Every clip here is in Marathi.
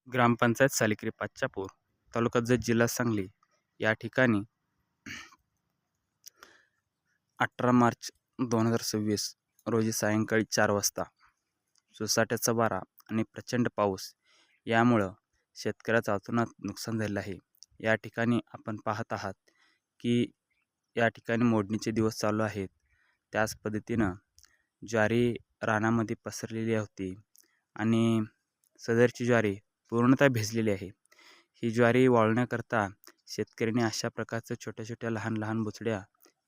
ग्रामपंचायत सालिक्री पाचापूर, तालुका जत, जिल्हा सांगली या ठिकाणी 18 मार्च 2026 रोजी सायंकाळी 4 वाजता सोसाट्याचा वारा आणि प्रचंड पाऊस यामुळं शेतकऱ्याचं अतोनात नुकसान झालेलं आहे. या ठिकाणी आपण पाहत आहात की या ठिकाणी मोडणीचे दिवस चालू आहेत. त्याच पद्धतीनं ज्वारी रानामध्ये पसरलेली होती आणि सदरची ज्वारी पूर्णतः भिजलेली आहे. ही ज्वारी वाळवण्याकरता शेतकऱ्यांनी अशा प्रकारच्या छोट्या छोट्या लहान लहान बुचड्या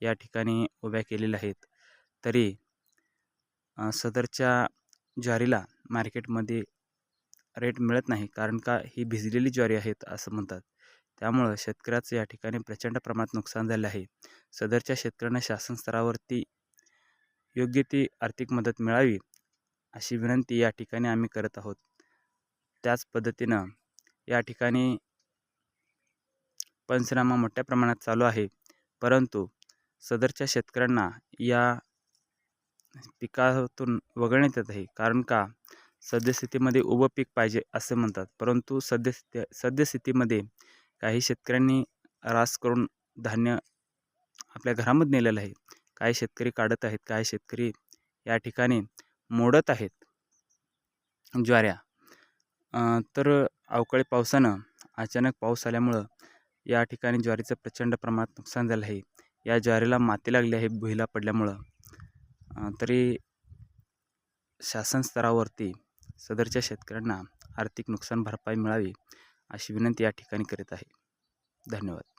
या ठिकाणी उभ्या केलेल्या आहेत. तरी सदरच्या ज्वारीला मार्केटमध्ये रेट मिळत नाही, कारण का ही भिजलेली ज्वारी आहेत असं म्हणतात. त्यामुळं शेतकऱ्याचं या ठिकाणी प्रचंड प्रमाणात नुकसान झाले आहे. सदरच्या शेतकऱ्यांना शासन स्तरावरती योग्य ती आर्थिक मदत मिळावी अशी विनंती या ठिकाणी आम्ही करत आहोत. त्याच पद्धतीनं या ठिकाणी पंचनामा मोठ्या प्रमाणात चालू आहे, परंतु सदरच्या शेतकऱ्यांना या पिकातून वगळण्यात येत आहे. कारण का सद्यस्थितीमध्ये उभं पीक पाहिजे असे म्हणतात, परंतु सद्यस्थितीमध्ये काही शेतकऱ्यांनी रास करून धान्य आपल्या घरामध्ये नेलेलं आहे. काही शेतकरी काढत आहेत, काही शेतकरी या ठिकाणी मोडत आहेत ज्वाऱ्या. तर अवकाळी पावसानं अचानक पाऊस आल्यामुळं या ठिकाणी ज्वारीचं प्रचंड प्रमाणात नुकसान झालं आहे. या ज्वारीला माती लागली आहे भुईला पडल्यामुळं. तरी शासन स्तरावरती सदरच्या शेतकऱ्यांना आर्थिक नुकसान भरपाई मिळावी अशी विनंती या ठिकाणी करीत आहे. धन्यवाद.